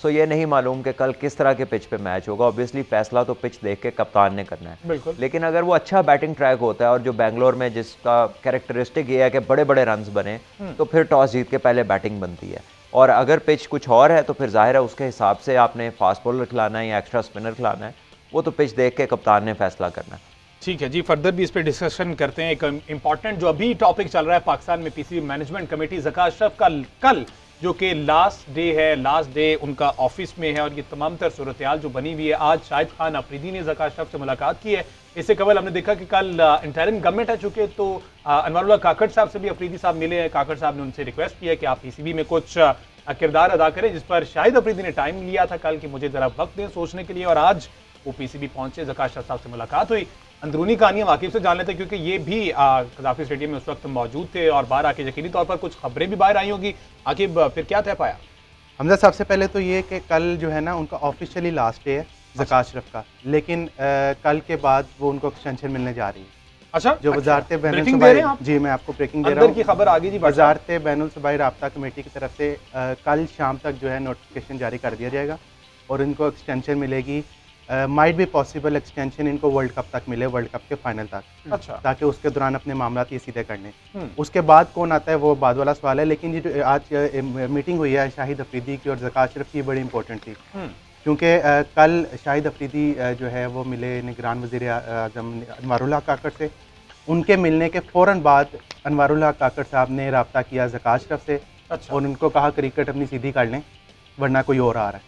[SPEAKER 2] सो ये नहीं मालूम कि कल किस तरह के पिच पे मैच होगा। ऑब्वियसली फैसला तो पिच देख के कप्तान ने करना है, लेकिन अगर वो अच्छा बैटिंग ट्रैक होता है और जो बेंगलोर में जिसका कैरेक्टरिस्टिक ये है कि बड़े बड़े रन्स बने, तो फिर टॉस जीत के पहले बैटिंग बनती है। और अगर पिच कुछ और है तो फिर जाहिर है उसके हिसाब से आपने फास्ट बॉलर खिलाना है या एक्स्ट्रा स्पिनर खिलाना है, वो तो पिच देख के कप्तान ने फैसला करना है।
[SPEAKER 1] ठीक है जी, फर्दर भी इस पर डिस्कशन करते हैं। एक इंपॉर्टेंट जो अभी टॉपिक चल रहा है पाकिस्तान में, PCB management committee Zaka Ashraf का कल जो कि लास्ट डे है, लास्ट डे उनका ऑफिस में है और ये तमाम तर सूरत हाल जो बनी हुई है। आज शाहिद खान अफरीदी ने ज़का अशरफ से मुलाकात की है। इससे कबल हमने देखा कि कल इंटरिम गवर्नमेंट आ चुके, तो अनवरुल्लाह काकड़ साहब से भी अफरीदी साहब मिले हैं। काकड़ साहब ने उनसे रिक्वेस्ट किया कि आप पीसीबी में कुछ किरदार अदा करें, जिस पर शाहिद अफरीदी ने टाइम लिया था कल कि मुझे ज़रा वक्त दें सोचने के लिए, और आज वो पीसीबी पहुंचे। ज़का अशरफ साहब से मुलाकात हुई, अंदरूनी कहानियां वाकिफ से जान लेते हैं क्योंकि ये भी कदाफी स्टेडियम में उस वक्त मौजूद थे और बाहर आके यकीनी तौर पर कुछ खबरें भी बाहर आई होंगी। आकिब फिर क्या तय पाया?
[SPEAKER 4] हमजा, सबसे पहले तो ये कि कल जो है ना उनका ऑफिशियली लास्ट डे है ज़का अशरफ का, लेकिन कल के बाद वो उनको एक्सटेंशन मिलने जा रही है।
[SPEAKER 1] अच्छा,
[SPEAKER 4] जो वजारत बैनुल जी, मैं आपको ब्रेकिंग दे रहा हूँ,
[SPEAKER 1] की खबर आ गई जी।
[SPEAKER 4] वजारत बैनुल सूबाई राब्ता कमेटी की तरफ से कल शाम तक जो है नोटिफिकेशन जारी कर दिया जाएगा और इनको एक्सटेंशन मिलेगी। माइट भी पॉसिबल एक्सटेंशन इनको वर्ल्ड कप तक मिले, वर्ल्ड कप के फाइनल तक,
[SPEAKER 1] अच्छा,
[SPEAKER 4] ताकि उसके दौरान अपने मामला ये सीधे करने। उसके बाद कौन आता है वो बाद वाला सवाल है, लेकिन ये जो आज मीटिंग हुई है शाहिद अफरीदी की और ज़का अशरफ की, बड़ी इंपॉर्टेंट थी क्योंकि कल शाहिद अफरीदी जो है वो मिले निगरान वज़ीर आज़म अनवरुल्लाह काकड़ से। उनके मिलने के फ़ौरन बाद अनवरुल्लाह काकड़ साहब ने रब्ता किया ज़का अशरफ से, अच्छा, और उनको कहा क्रिकेट अपनी सीधी कर लें वरना कोई और आ रहा है।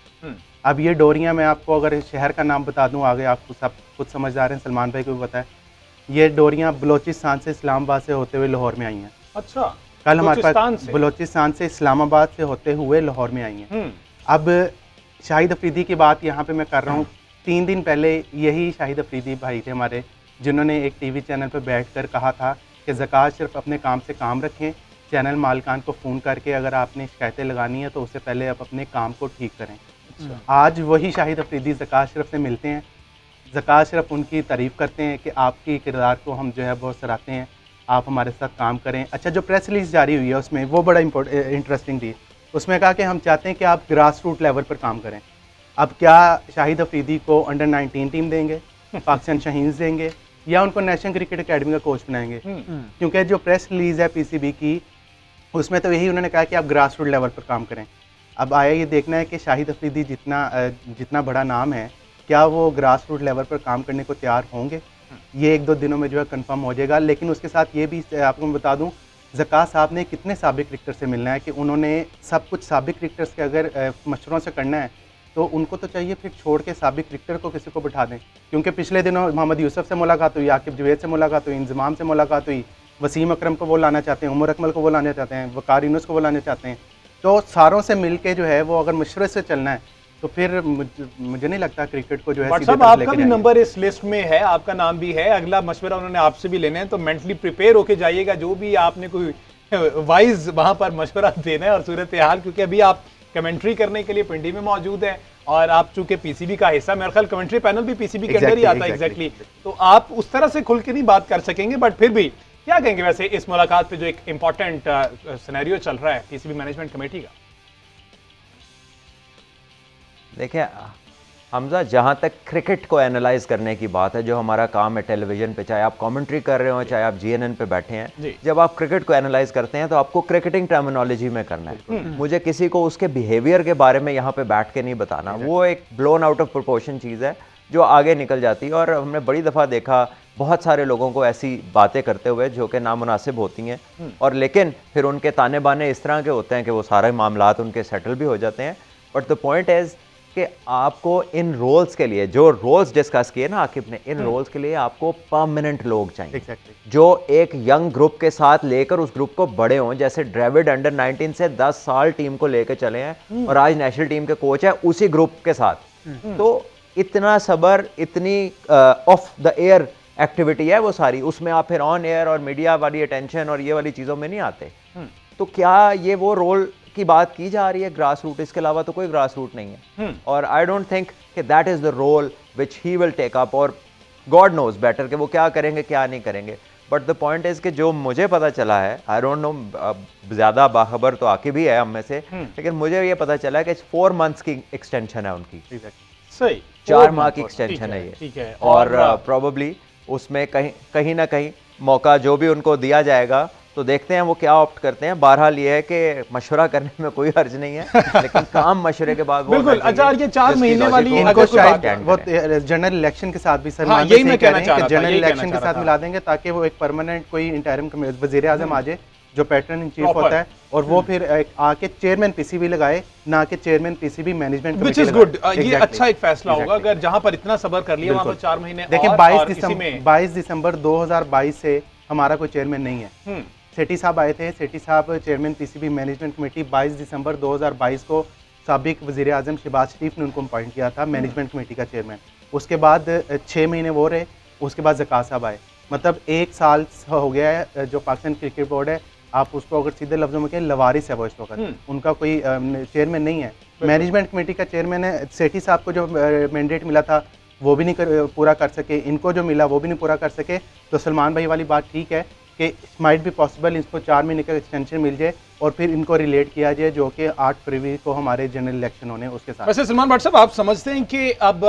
[SPEAKER 4] अब ये डोरियां, मैं आपको अगर शहर का नाम बता दूं, आगे आपको सब कुछ समझदार हैं, सलमान भाई को भी बताएं, ये डोरियां बलोचिस्तान से इस्लामाबाद से होते हुए लाहौर में आई हैं।
[SPEAKER 1] अच्छा,
[SPEAKER 4] कल हमारे पास बलोचिस्तान से इस्लामाबाद से होते हुए लाहौर में आई हैं। अब शाहिद अफरीदी की बात यहाँ पे मैं कर रहा हूँ। 3 दिन पहले यही शाहिद अफरीदी भाई थे हमारे, जिन्होंने एक टीवी चैनल पर बैठकर कहा था कि ज़का अशरफ अपने काम से काम रखें, चैनल मालिकान को फ़ोन करके अगर आपने शिकायतें लगानी है तो उससे पहले आप अपने काम को ठीक करें। आज वही शाहिद अफरीदी ज़का अशरफ से मिलते हैं। ज़का अशरफ उनकी तारीफ़ करते हैं कि आपकी किरदार को हम जो है बहुत सराहते हैं, आप हमारे साथ काम करें। अच्छा, जो प्रेस रिलीज जारी हुई है उसमें वो बड़ा इंटरेस्टिंग थी। उसमें कहा कि हम चाहते हैं कि आप ग्रास रूट लेवल पर काम करें। अब क्या शाहिद अफरीदी को अंडर 19 टीम देंगे, पाकिस्तान शाहीन्स देंगे, या उनको नेशनल क्रिकेट एकेडमी का कोच बनाएंगे? क्योंकि जो प्रेस रिलीज है पीसीबी की, उसमें तो यही उन्होंने कहा कि आप ग्रास रूट लेवल पर काम करें। अब आया ये देखना है कि शाहिद अफरीदी जितना बड़ा नाम है, क्या वो ग्रास रूट लेवल पर काम करने को तैयार होंगे? ये 1-2 दिनों में जो है कंफर्म हो जाएगा। लेकिन उसके साथ ये भी आपको मैं बता दूं, ज़का साहब ने कितने साबिक क्रिकेटर से मिलना है कि उन्होंने सब कुछ साबिक क्रिकेटर्स के अगर मशवरों से करना है तो उनको तो चाहिए फिर छोड़ के साबिक क्रिकेटर को किसी को बिठा दें। क्योंकि पिछले दिनों मोहम्मद यूसुफ से मुलाकात हुई, आकिब जवेद से मुलाकात हुई, इंजमाम से मुलाकात हुई, वसीम अकरम को वो लाना चाहते हैं, उमर अकमल को वो लाना चाहते हैं, वकार यूनुस को वो लाना चाहते हैं। तो सारों से मिल के जो है वो अगर मशवरे से चलना है तो फिर मुझे नहीं लगता क्रिकेट को जो है सीधे तरफ
[SPEAKER 1] आपका भी नंबर इस लिस्ट में है, आपका नाम भी है। अगला मशवरा उन्होंने आपसे भी लेना है, तो मेंटली प्रिपेयर होके जाइएगा। जो भी आपने कोई वाइज वहां पर मशवरा देना है और सूरत हाल, क्योंकि अभी आप कमेंट्री करने के लिए पिंडी में मौजूद हैं और आप चूंकि पीसीबी का हिस्सा, मेरे ख्याल कमेंट्री पैनल भी पीसीबी के अंदर ही आता है। एग्जैक्टली, तो आप उस तरह से खुल के नहीं बात कर सकेंगे, बट फिर भी क्या कहेंगे वैसे इस मुलाकात पे जो एक इंपॉर्टेंट सिनेरियो चल रहा है पीसीबी मैनेजमेंट कमेटी का?
[SPEAKER 2] देखिए हमजा, जहाँ तक क्रिकेट को एनालाइज करने की बात है, जो हमारा काम है टेलीविजन पे, चाहे आप कमेंट्री कर रहे हो, चाहे आप जीएनएन पे बैठे हैं, जब आप क्रिकेट को एनालाइज करते हैं तो आपको क्रिकेटिंग टर्मिनोलॉजी में करना है। मुझे किसी को उसके बिहेवियर के बारे में यहाँ पे बैठ के नहीं बताना। वो एक ब्लोन आउट ऑफ प्रोपोर्शन चीज़ है जो आगे निकल जाती है। और हमने बड़ी दफ़ा देखा बहुत सारे लोगों को ऐसी बातें करते हुए जो कि नामुनासिब होती हैं, और लेकिन फिर उनके ताने बाने इस तरह के होते हैं कि वो सारे मामलात उनके सेटल भी हो जाते हैं। बट द पॉइंट इज़ कि आपको इन रोल्स के लिए, जो रोल्स डिस्कस किए ना आकिब ने, इन रोल्स के लिए आपको परमानेंट लोग चाहिए। जो एक यंग ग्रुप के साथ लेकर उस ग्रुप को बड़े हों। जैसे ड्रेविड अंडर 19 से 10 साल टीम को लेकर चले हैं और आज नेशनल टीम के कोच है उसी ग्रुप के साथ। तो इतना सब्र, इतनी ऑफ द एयर एक्टिविटी है वो सारी, उसमें आप फिर ऑन एयर और मीडिया वाली अटेंशन और ये वाली चीज़ों में नहीं आते। तो क्या ये वो रोल की बात की जा रही है ग्रास रूट? इसके अलावा तो कोई ग्रास रूट नहीं है। और आई डोंट थिंक कि that is the role which he will take up, और गॉड नोज बेटर कि वो क्या करेंगे क्या नहीं करेंगे। बट द पॉइंट इज़ कि जो मुझे पता चला है, आई डोंट नो, ज़्यादा बाखबर तो आके भी है हम में से, लेकिन मुझे ये पता चला है कि 4 मंथ्स की एक्सटेंशन है उनकी।
[SPEAKER 1] सही,
[SPEAKER 2] 4 माह की एक्सटेंशन है ये।
[SPEAKER 1] ठीक है।
[SPEAKER 2] और प्रोबेबली उसमें कहीं ना कहीं मौका जो भी उनको दिया जाएगा तो देखते हैं वो क्या ऑप्ट करते हैं। बहरहाल ये है कि मशवरा करने में कोई हर्ज नहीं है, लेकिन काम मशवरे के बाद
[SPEAKER 1] बिल्कुल। अच्छा, ये 4 महीने वाली
[SPEAKER 4] इनको शायद वो जनरल इलेक्शन के साथ भी सलमान भाई यही कहना चाह रहे हैं कि जनरल इलेक्शन के साथ मिला देंगे ताकि वो एक परमानेंट कोई इंटरिम वजीर आजम आ जाए जो पैटर्न इन चीफ होता है, और वो फिर आके चेयरमैन पीसीबी लगाए, ना कि chairman PCB management committee.
[SPEAKER 1] Which is good. ये अच्छा एक फैसला होगा अगर जहां पर इतना सब्र कर लिया वहां पर 4 महीने।
[SPEAKER 4] देखिए 22 दिसंबर 2022 से हमारा कोई चेयरमैन नहीं है। सेठी साहब आए थे, सेठी साहब चेयरमैन पीसीबी मैनेजमेंट कमेटी 22 दिसंबर 2022 को साबिक वज़ीर आज़म शहबाज शरीफ ने उनको अपॉइंट किया था मैनेजमेंट कमेटी का चेयरमैन। उसके बाद 6 महीने वो रहे, उसके बाद ज़का साहब आए। मतलब 1 साल हो गया है। जो पाकिस्तान क्रिकेट बोर्ड है, आप उसको अगर सीधे लफ्ज़ों में कहें, लवारिस है वो इस वक्त, उनका कोई चेयरमैन नहीं है। मैनेजमेंट कमेटी का चेयरमैन है। सेठी साहब को जो मैंडेट मिला था वो भी नहीं पूरा कर सके, इनको जो मिला वो भी नहीं पूरा कर सके। तो सलमान भाई वाली बात ठीक है कि माइट भी पॉसिबल इसको 4 महीने का एक्सटेंशन मिल जाए और फिर इनको रिलेट किया जाए, जो कि 8 फरवरी को हमारे जनरल इलेक्शन होने उसके साथ।
[SPEAKER 1] वैसे सलमान भट्ट साहब, आप समझते हैं कि अब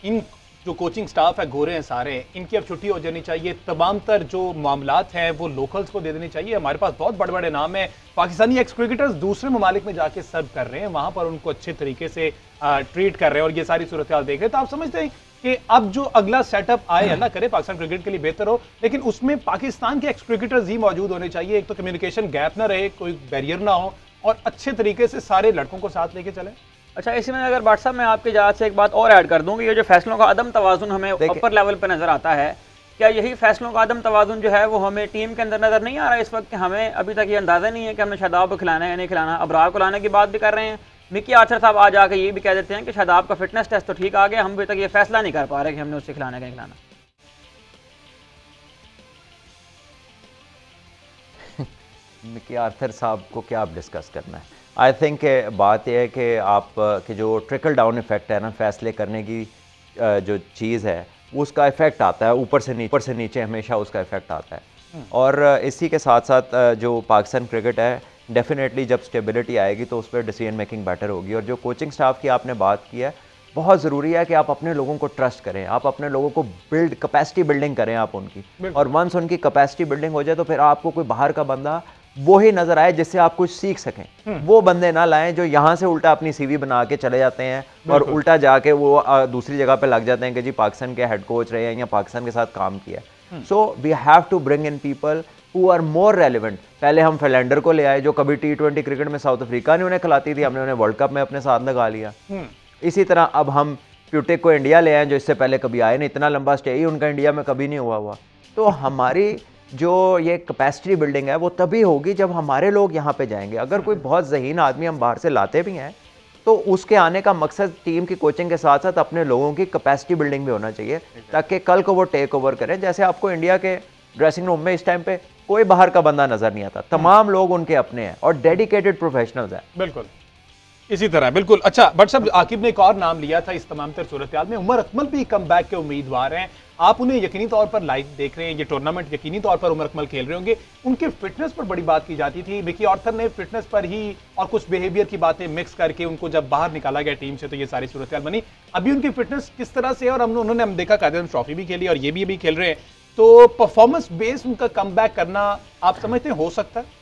[SPEAKER 1] इन जो कोचिंग स्टाफ है, गोरे हैं सारे, इनकी अब छुट्टी हो जानी चाहिए? तमाम तर जो मामलात हैं वो लोकल्स को दे देनी चाहिए? हमारे पास बहुत बड़े बड़े नाम हैं, पाकिस्तानी एक्स क्रिकेटर्स दूसरे ममालिक में जाके सर्व कर रहे हैं, वहां पर उनको अच्छे तरीके से ट्रीट कर रहे हैं और ये सारी सूरत हाल देख रहे हैं। तो आप समझते हैं कि अब जो अगला सेटअप आए, अल्लाह करे पाकिस्तान क्रिकेट के लिए बेहतर हो, लेकिन उसमें पाकिस्तान के एक्स क्रिकेटर्स ही मौजूद होने चाहिए? एक तो कम्युनिकेशन गैप ना रहे, कोई बैरियर ना हो, और अच्छे तरीके से सारे लड़कों को साथ लेके चले।
[SPEAKER 3] अच्छा, इसी में अगर बात साहब मैं आपकी इजाज़त से एक बात और ऐड कर दूं कि ये जो फैसलों का अदम तवाज़ुन हमें अपर लेवल पे नज़र आता है, क्या यही फैसलों का अदम तवाज़ुन जो है वो हमें टीम के अंदर नज़र नहीं आ रहा है इस वक्त? कि हमें अभी तक ये अंदाज़ा नहीं है कि हमने शादाब को खिलाना है या नहीं खिलाना। अबरार को लाने की बात भी कर रहे हैं, मिकी आर्थर साहब आज आके ये भी कह देते हैं कि शादाब का फिटनेस टेस्ट तो ठीक आ गया, हम अभी तक ये फैसला नहीं कर पा रहे कि हमने उससे खिलाना है कि नहीं खिलाना।
[SPEAKER 2] मिकी आर्थर साहब को क्या आप डिस्कस करना है? आई थिंक बात यह है कि आप कि जो ट्रिकल डाउन इफेक्ट है ना, फैसले करने की जो चीज़ है उसका इफेक्ट आता है ऊपर से नीचे हमेशा उसका इफेक्ट आता है। और इसी के साथ साथ जो पाकिस्तान क्रिकेट है, डेफिनेटली जब स्टेबिलिटी आएगी तो उस पर डिसीजन मेकिंग बेटर होगी। और जो कोचिंग स्टाफ की आपने बात की है, बहुत ज़रूरी है कि आप अपने लोगों को ट्रस्ट करें, आप अपने लोगों को कैपेसिटी बिल्डिंग करें आप उनकी, और वंस उनकी कैपेसिटी बिल्डिंग हो जाए तो फिर आपको कोई बाहर का बंदा वो ही नज़र आए जिससे आप कुछ सीख सकें। वो बंदे ना लाएं जो यहाँ से उल्टा अपनी सीवी बना के चले जाते हैं और उल्टा जाके वो दूसरी जगह पे लग जाते हैं कि जी पाकिस्तान के हेड कोच रहे हैं या पाकिस्तान के साथ काम किया। So we have to bring in people who are more relevant. पहले हम फिलेंडर को ले आए जो कभी T20 क्रिकेट में साउथ अफ्रीका ने उन्हें खिलाती थी, हमने उन्हें वर्ल्ड कप में अपने साथ लगा लिया। इसी तरह अब हम प्यूटेक को इंडिया ले आए जो इससे पहले कभी आए नहीं, इतना लंबा स्टे ही उनका इंडिया में कभी नहीं हुआ। तो हमारी जो ये कैपेसिटी बिल्डिंग है वो तभी होगी जब हमारे लोग यहाँ पे जाएंगे। अगर कोई बहुत ज़हीन आदमी हम बाहर से लाते भी हैं तो उसके आने का मकसद टीम की कोचिंग के साथ साथ अपने लोगों की कैपेसिटी बिल्डिंग भी होना चाहिए, ताकि कल को वो टेक ओवर करें। जैसे आपको इंडिया के ड्रेसिंग रूम में इस टाइम पे कोई बाहर का बंदा नजर नहीं आता, तमाम लोग उनके अपने हैं और डेडिकेटेड प्रोफेशनल्स हैं।
[SPEAKER 1] बिल्कुल इसी तरह, बिल्कुल। अच्छा बट साहब, आकिब ने एक और नाम लिया था इस तमाम तर सूरत में, उमर अकमल भी कम बैक के उम्मीदवार हैं। आप उन्हें यकीनी तौर पर लाइव देख रहे हैं, ये टूर्नामेंट यकीनी तौर पर उमर अकमल खेल रहे होंगे। उनके फिटनेस पर बड़ी बात की जाती थी, मिकी ऑर्थर ने फिटनेस पर ही और कुछ बिहेवियर की बातें मिक्स करके उनको जब बाहर निकाला गया टीम से तो ये सारी सूरत बनी। अभी उनकी फिटनेस किस तरह से है? और उन्होंने हम देखा कायदे ट्रॉफी भी खेली और ये भी अभी खेल रहे हैं, तो परफॉर्मेंस बेस उनका कम बैक करना आप समझते हैं हो सकता है?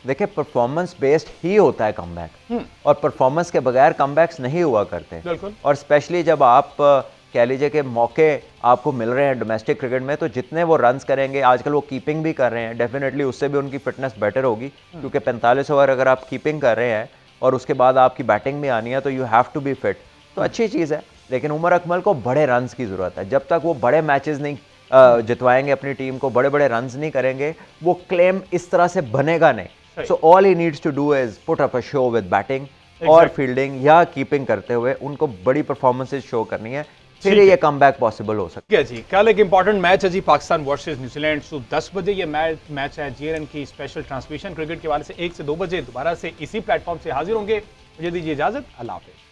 [SPEAKER 2] देखिए, परफॉर्मेंस बेस्ड ही होता है कमबैक, और परफॉर्मेंस के बगैर कमबैक्स नहीं हुआ करते। और स्पेशली जब आप कह लीजिए कि मौके आपको मिल रहे हैं डोमेस्टिक क्रिकेट में, तो जितने वो रन्स करेंगे, आजकल वो कीपिंग भी कर रहे हैं, डेफिनेटली उससे भी उनकी फिटनेस बेटर होगी, क्योंकि 45 ओवर अगर आप कीपिंग कर रहे हैं और उसके बाद आपकी बैटिंग भी आनी है तो you have to be fit. तो अच्छी चीज़ है, लेकिन उमर अकमल को बड़े रन्स की ज़रूरत है। जब तक वो बड़े मैचेस नहीं जितवाएंगे अपनी टीम को, बड़े बड़े रन्स नहीं करेंगे, वो क्लेम इस तरह से बनेगा नहीं। So all he needs to do is put up a show with batting और फील्डिंग या कीपिंग करते हुए उनको बड़ी परफॉर्मेंसेज शो करनी है, फिर ये कमबैक पॉसिबल हो सकता
[SPEAKER 1] है। जी, कल एक इंपॉर्टेंट मैच है जी, पाकिस्तान वर्सेस न्यूजीलैंड। सो 10 बजे ये मैच है। जीएनएन की स्पेशल ट्रांसमिशन क्रिकेट के वाले से 1 से 2 बजे दोबारा से इसी प्लेटफॉर्म से हाजिर होंगे। मुझे दीजिए इजाजत, अल्लाह हाफिज़।